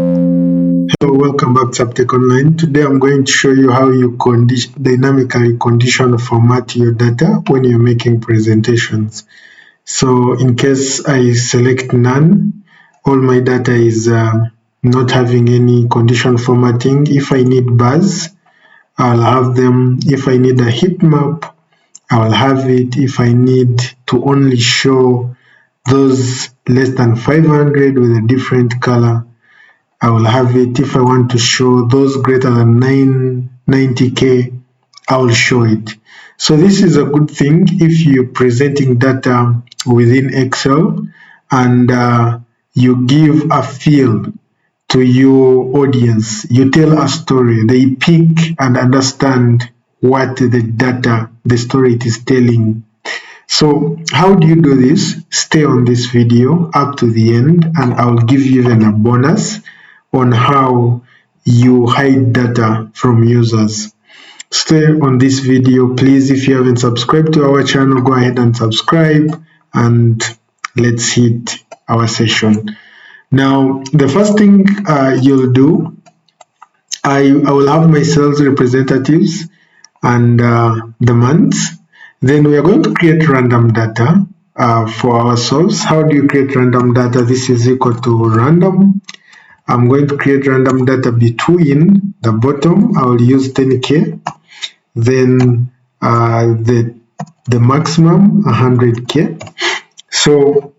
Hello, welcome back to Sabtech Online. Today I'm going to show you how you dynamically condition format your data when you're making presentations. So in case I select none, all my data is not having any condition formatting. If I need bars, I'll have them. If I need a heat map, I'll have it. If I need to only show those less than 500 with a different color, I will have it. If I want to show those greater than 990K, I will show it. So this is a good thing if you're presenting data within Excel and you give a feel to your audience. You tell a story. They pick and understand what the story it is telling. So how do you do this? Stay on this video up to the end and I'll give you even a bonus on how you hide data from users. Stay on this video, please. If you haven't subscribed to our channel, go ahead and subscribe and let's hit our session. Now, the first thing you'll do, I will have my sales representatives and the months. Then we are going to create random data for ourselves. How do you create random data? This is equal to random. I'm going to create random data between the bottom. I will use 10K. Then the maximum 100K. So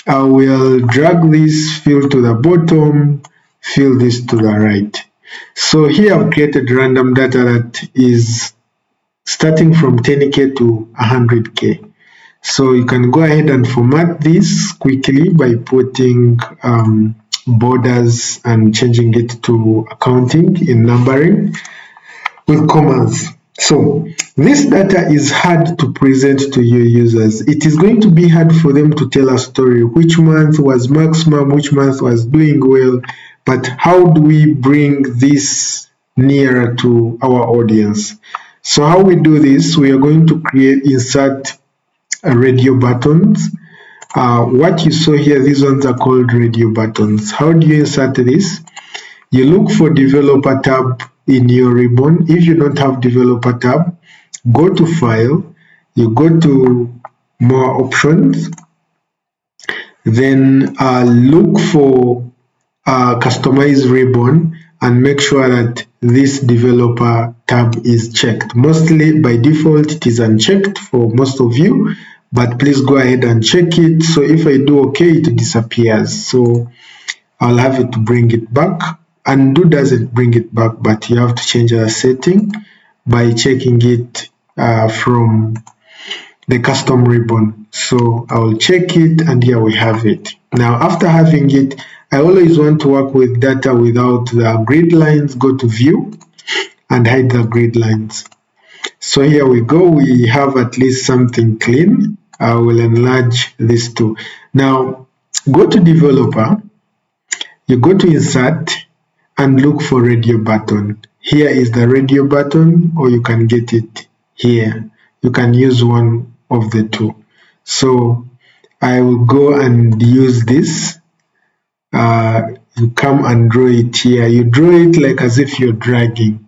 I will drag this field to the bottom, fill this to the right. So here I've created random data that is starting from 10K to 100K. So you can go ahead and format this quickly by putting borders and changing it to accounting in numbering with commas. So this data is hard to present to your users. It is going to be hard for them to tell a story. Which month was maximum, which month was doing well, but how do we bring this nearer to our audience? So how we do this, we are going to insert radio buttons. What you saw here, these ones are called radio buttons. How do you insert this? You look for developer tab in your ribbon. If you don't have developer tab, go to file, you go to more options, then look for customize ribbon and make sure that this developer tab is checked. Mostly by default it is unchecked for most of you, but please go ahead and check it. So if I do OK, it disappears. So I'll have it to bring it back. Undo doesn't bring it back, but you have to change the setting by checking it from the custom ribbon. So I will check it and here we have it. Now after having it, I always want to work with data without the grid lines. Go to view and hide the grid lines. So here we go, we have at least something clean. I will enlarge this too. Now go to developer, you go to insert and look for radio button. Here is the radio button, or you can get it here. You can use one of the two. So I will go and use this. You come and draw it here. You draw it like as if you're dragging.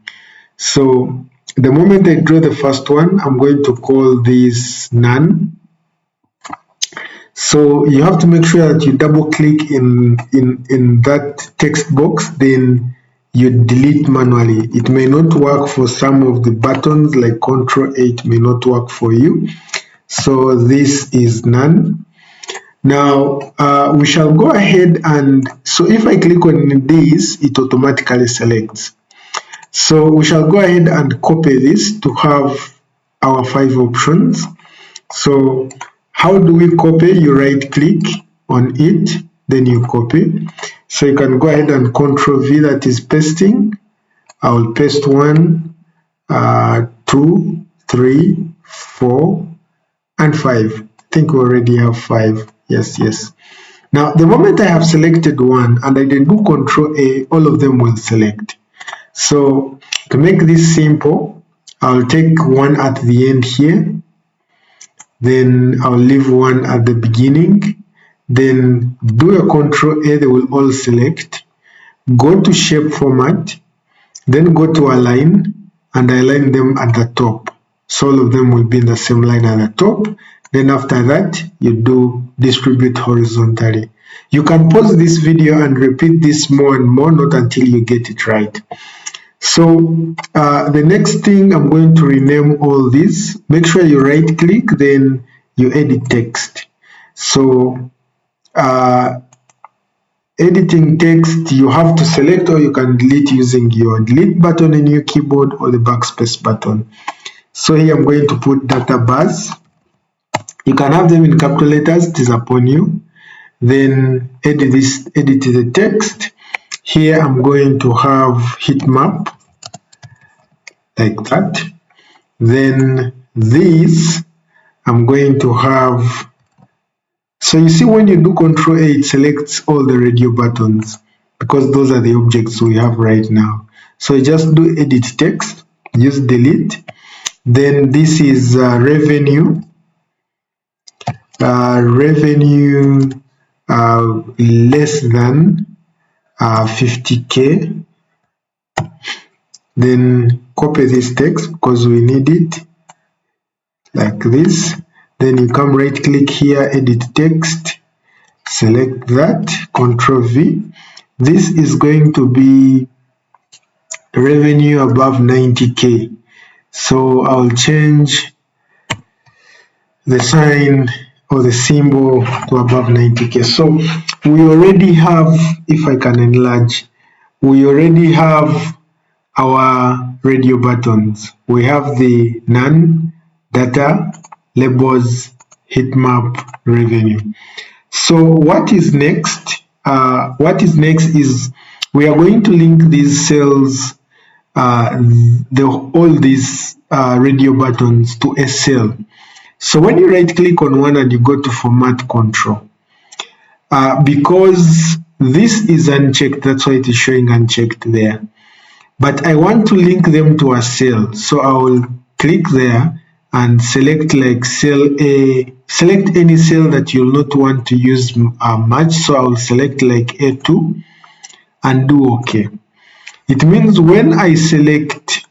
So the moment I draw the first one, I'm going to call this none. So you have to make sure that you double click in that text box, then you delete manually. It may not work for some of the buttons, like Ctrl 8 may not work for you. So this is none. Now we shall go ahead and, so if I click on this, it automatically selects. So we shall go ahead and copy this to have our 5 options. So how do we copy? You right click on it, then you copy. So you can go ahead and Ctrl V, that is pasting. I will paste 1, 2, 3, 4, and 5. I think we already have 5. Yes. Now the moment I have selected one and I then do Ctrl A, all of them will select. So to make this simple, I'll take one at the end here, then I'll leave one at the beginning, then do a Ctrl A, they will all select. go to shape format, then go to align and align them at the top. So all of them will be in the same line at the top. Then after that, you do distribute horizontally. You can pause this video and repeat this more and more, not until you get it right. So the next thing, I'm going to rename all these. Make sure you right click, then you edit text. So editing text, you have to select, or you can delete using your delete button in your keyboard or the backspace button. So here I'm going to put data bars. You can have them in capital letters, it is upon you. Then edit the text. Here I'm going to have heat map like that. Then this I'm going to have, so you see when you do Control A, it selects all the radio buttons because those are the objects we have right now. So you just do edit text, use delete. Then this is revenue. Revenue less than 50K. Then copy this text because we need it like this. Then you come right click here, edit text, select that, Control V. This is going to be revenue above 90K. So I'll change the sign or the symbol to above 90K. So we already have, if I can enlarge, we already have our radio buttons. We have the none, data, labels, heat map, revenue. So what is next? Is we are going to link these cells, all these radio buttons to a cell. So when you right click on one and you go to format control, because this is unchecked, that's why it is showing unchecked there. But I want to link them to a cell, so I will click there and select like cell A, select any cell that you'll not want to use much. So I will select like A2 and do OK. It means when I select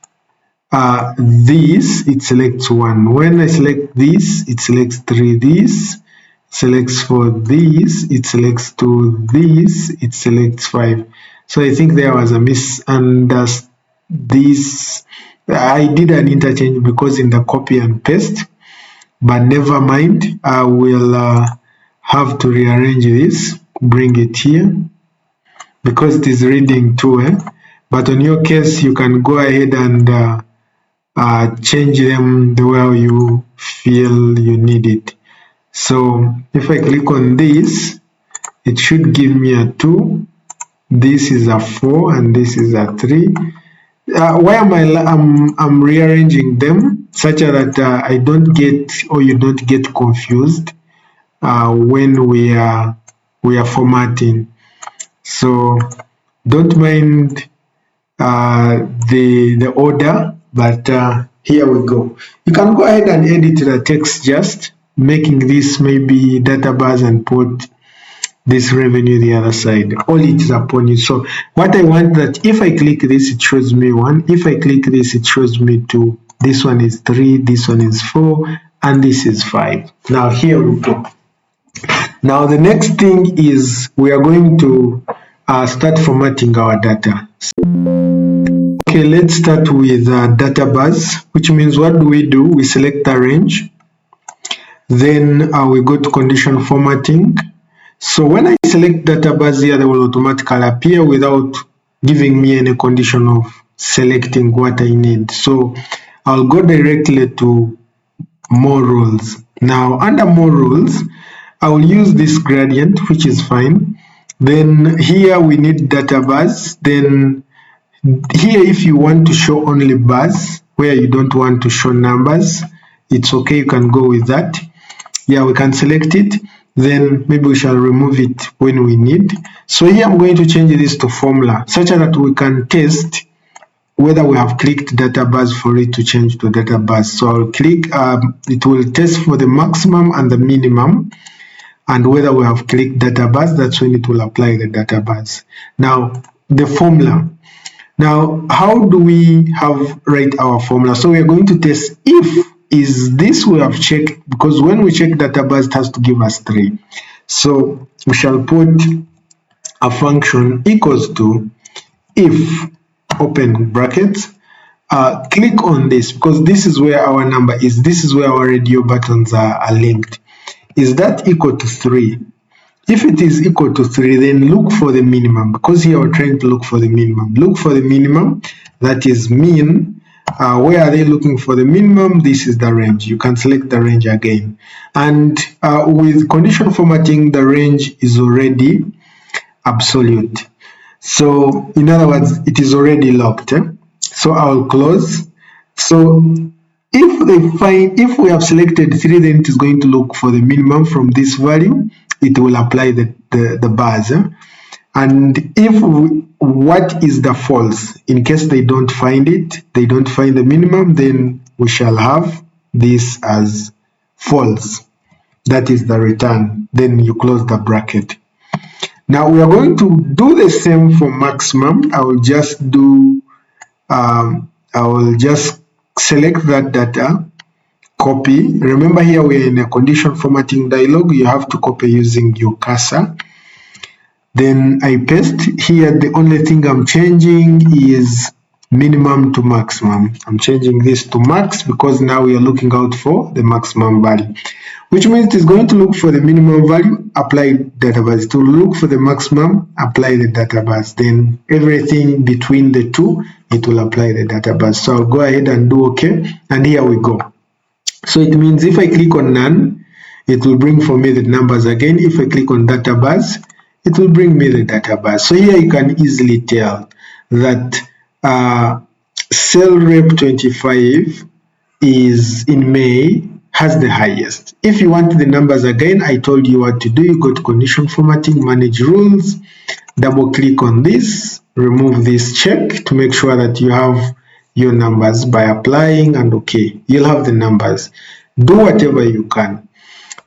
this, it selects 1. When I select this, it selects 3. This selects 4. This, it selects 2. This, it selects 5. So I think there was a misunderstanding. I did an interchange because in the copy and paste, but never mind. I will have to rearrange this, bring it here because it is reading 2. But on your case, you can go ahead and change them the way you feel you need it. So if I click on this, it should give me a 2. This is a 4 and this is a 3. Why am I'm rearranging them such that I don't get, or you don't get confused when we are formatting. So don't mind the order, but here we go. You can go ahead and edit the text, just making this maybe data bars and put this revenue the other side. All it is upon you. So what I want, that if I click this, it shows me 1. If I click this, it shows me 2. This one is 3, this one is 4, and this is 5. Now here we go. Now the next thing is we are going to start formatting our data. Okay, let's start with data bars, which means what do? We select a range, then we go to condition formatting. So when I select data bars here, they will automatically appear without giving me any condition of selecting what I need. So I'll go directly to more rules. Now under more rules, I will use this gradient, which is fine. Then here we need data bars. Then here, if you want to show only bars where you don't want to show numbers, it's okay, you can go with that. Yeah, we can select it. Then maybe we shall remove it when we need. So here I'm going to change this to formula such that we can test whether we have clicked data bars for it to change to data bars. So I'll click, it will test for the maximum and the minimum, and whether we have clicked data bars, that's when it will apply the data bars. Now the formula. Now, how do we write our formula? So we are going to test if is this we have checked, because when we check database, it has to give us 3. So we shall put a function equals to if, open brackets, click on this, because this is where our number is. This is where our radio buttons are linked. Is that equal to 3? If it is equal to 3, then look for the minimum, because here we're trying to look for the minimum. Look for the minimum, that is mean. Where are they looking for the minimum? This is the range. You can select the range again. And with conditional formatting, the range is already absolute. So in other words, it is already locked. So I'll close. So if we have selected 3, then it is going to look for the minimum from this value. It will apply the bars. And if what is the false, in case they don't find it, they don't find the minimum, then we shall have this as false. That is the return. Then you close the bracket. Now we are going to do the same for maximum. I will just select that data, copy. Remember, here we are in a condition formatting dialog. You have to copy using your cursor. Then I paste here. The only thing I'm changing is minimum to maximum. I'm changing this to max because now we are looking out for the maximum value, which means it is going to look for the minimum value, apply database. To look for the maximum, apply the database. Then everything between the two, it will apply the database. So I'll go ahead and do OK, and here we go. So it means if I click on none, it will bring for me the numbers again. If I click on database, it will bring me the database. So here you can easily tell that cell rep 25 is in May, has the highest. If you want the numbers again, I told you what to do. You go to condition formatting, manage rules, double click on this, remove this check to make sure that you have your numbers by applying, and OK, you'll have the numbers. Do whatever you can.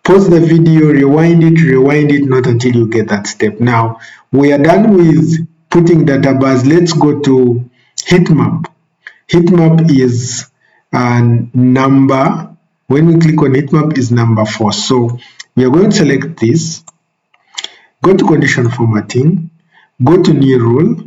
Pause the video, rewind it, not until you get that step. Now, we are done with putting database. Let's go to heatmap. Heatmap is number, when we click on heatmap, is number 4. So we are going to select this, go to condition formatting, go to new rule,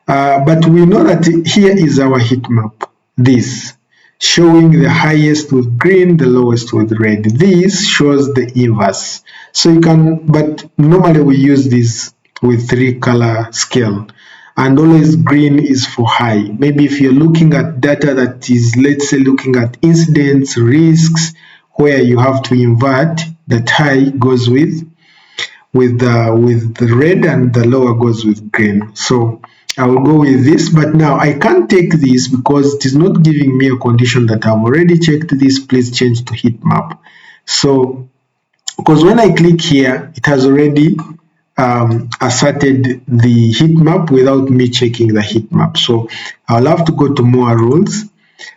but we know that here is our heatmap, this, showing the highest with green, the lowest with red. This shows the inverse. So you can, but normally we use this with 3 color scale, and always green is for high. Maybe if you're looking at data that is, let's say, looking at incidents, risks, where you have to invert, that high goes with the red and the lower goes with green. So I will go with this, but now I can't take this because it is not giving me a condition that I've already checked this. Please change to heatmap. So, because when I click here, it has already asserted the heatmap without me checking the heatmap. So I'll have to go to more rules,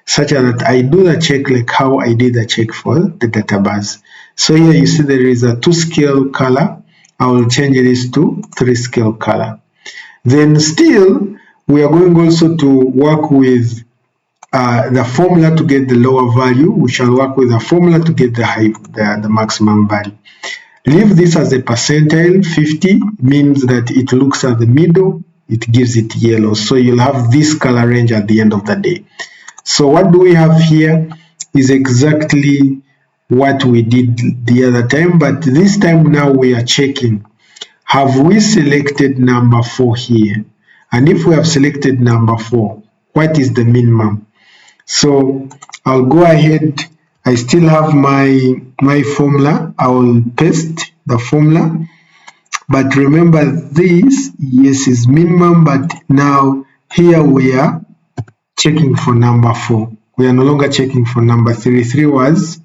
such that I do the check like how I did the check for the database. So here you see there is a 2 scale color. I will change this to 3 scale color. Then still, we are going also to work with the formula to get the lower value. We shall work with the formula to get the maximum value. Leave this as a percentile. 50 means that it looks at the middle, it gives it yellow. So you'll have this color range at the end of the day. So what do we have here is exactly what we did the other time, but this time now we are checking. Have we selected number 4 here? And if we have selected number 4, what is the minimum? So I'll go ahead. I still have my formula. I will paste the formula. But remember this, yes, is minimum, but now here we are checking for number 4. We are no longer checking for number 3. 3 was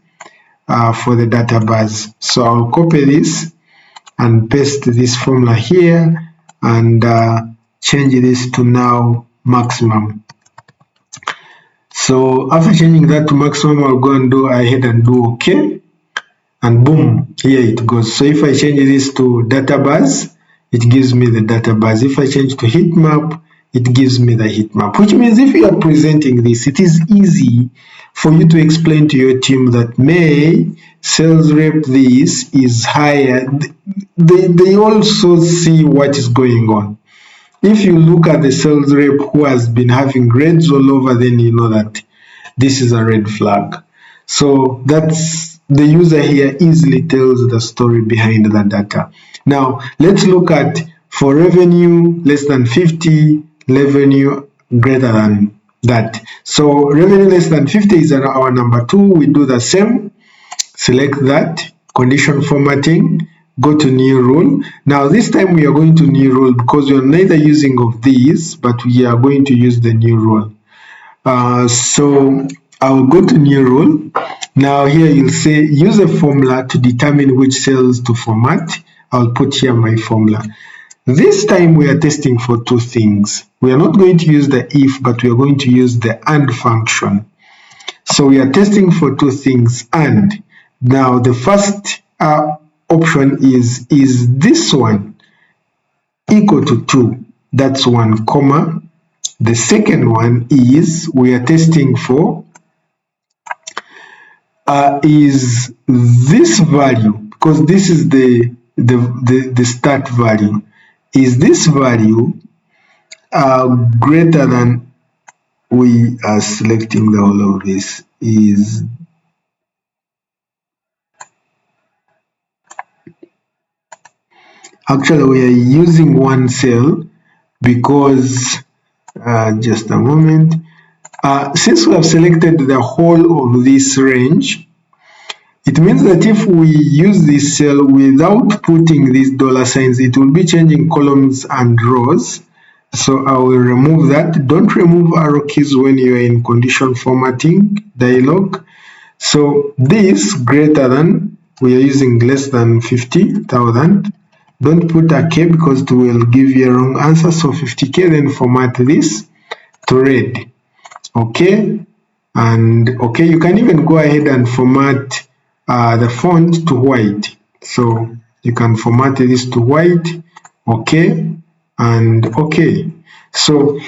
for the database. So I'll copy this and paste this formula here and change this to now maximum. So after changing that to maximum, I'll go and do ahead and do OK, and boom, here it goes. So if I change this to database, it gives me the data bars. If I change to heat map, it gives me the heat map, which means if you are presenting this, it is easy for you to explain to your team that May sales rep this is higher. They also see what is going on. If you look at the sales rep who has been having reds all over, then you know that this is a red flag. So that's the user here easily tells the story behind the data. Now let's look at for revenue less than 50, revenue greater than that. So revenue less than 50 is our number 2. We do the same. Select that, condition formatting, go to new rule. Now this time we are going to new rule because we are neither using of these, but we are going to use the new rule. So I'll go to new rule. Now here you'll say use a formula to determine which cells to format. I'll put here my formula. This time we are testing for 2 things. We are not going to use the if, but we are going to use the and function. So we are testing for 2 things, and now the first option is this one equal to 2? That's 1 comma. The second one is we are testing for is this value, because this is the start value. Is this value greater than, we are selecting the whole of this, is actually we are using one cell because just a moment, since we have selected the whole of this range, it means that if we use this cell without putting these dollar signs, it will be changing columns and rows. So I will remove that. Don't remove arrow keys when you are in condition formatting dialog. So this greater than, we are using less than 50,000. Don't put a K because it will give you a wrong answer. So 50K, then format this to red. Okay, and okay, you can even go ahead and format the font to white. So you can format this to white. Okay, and okay. So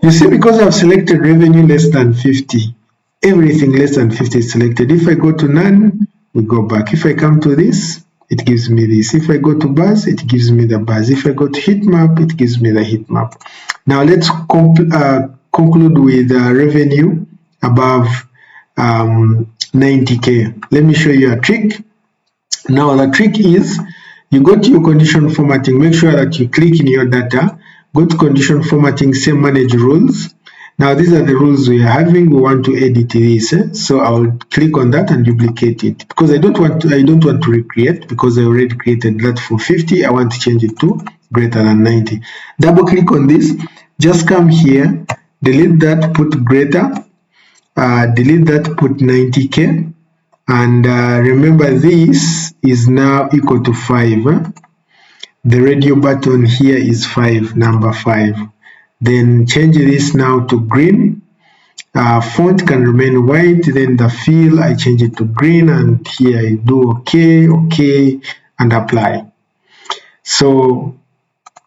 you see, because I've selected revenue less than 50, everything less than 50 is selected. If I go to none, we go back. If I come to this, it gives me this. If I go to bars, it gives me the bars. If I go to heat map, it gives me the heat map. Now let's conclude with revenue above 90K. Let me show you a trick. Now the trick is you go to your condition formatting, make sure that you click in your data, go to condition formatting, say manage rules. Now these are the rules we are having. We want to edit this, so I will click on that and duplicate it because I don't want to recreate, because I already created that for 50. I want to change it to greater than 90. Double click on this, just come here, delete that, put greater, delete that, put 90K, and remember this is now equal to 5. The radio button here is 5, number 5. Then change this now to green. Font can remain white. Then the fill, I change it to green, and here I do okay, and apply. So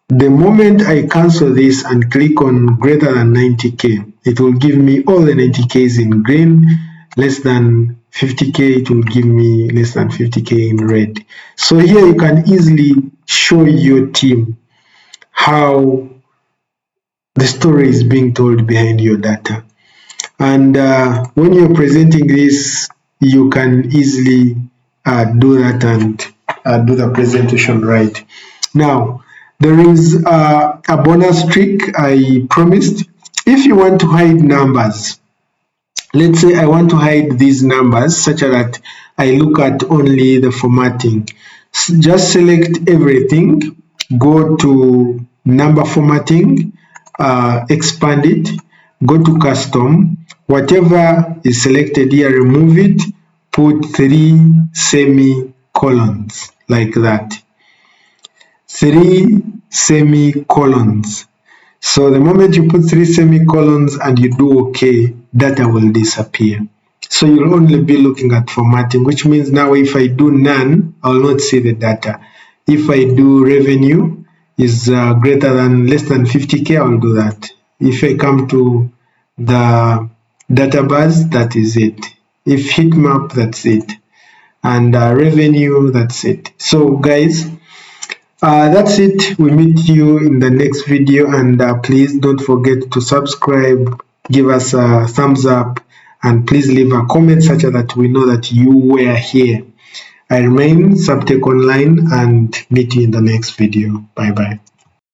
the moment I cancel this and click on greater than 90K, it will give me all the 90Ks in green. Less than 50K, it will give me less than 50K in red. So here you can easily show your team how the story is being told behind your data. And when you're presenting this, you can easily do that and do the presentation right. Now, there is a bonus trick I promised. If you want to hide numbers, let's say I want to hide these numbers such that I look at only the formatting. Just select everything, go to number formatting, expand it, go to custom, whatever is selected here, remove it, put 3 semicolons like that. 3 semicolons. So the moment you put 3 semicolons and you do okay, data will disappear. So you'll only be looking at formatting, which means now if I do none, I will not see the data. If I do revenue is greater than less than 50k, I'll do that. If I come to the data bars, that is it. If heat map, that's it. And revenue, that's it. So guys, that's it. We meet you in the next video, and please don't forget to subscribe, give us a thumbs up, and please leave a comment such that we know that you were here. I remain Sabtech Online, and meet you in the next video. Bye bye.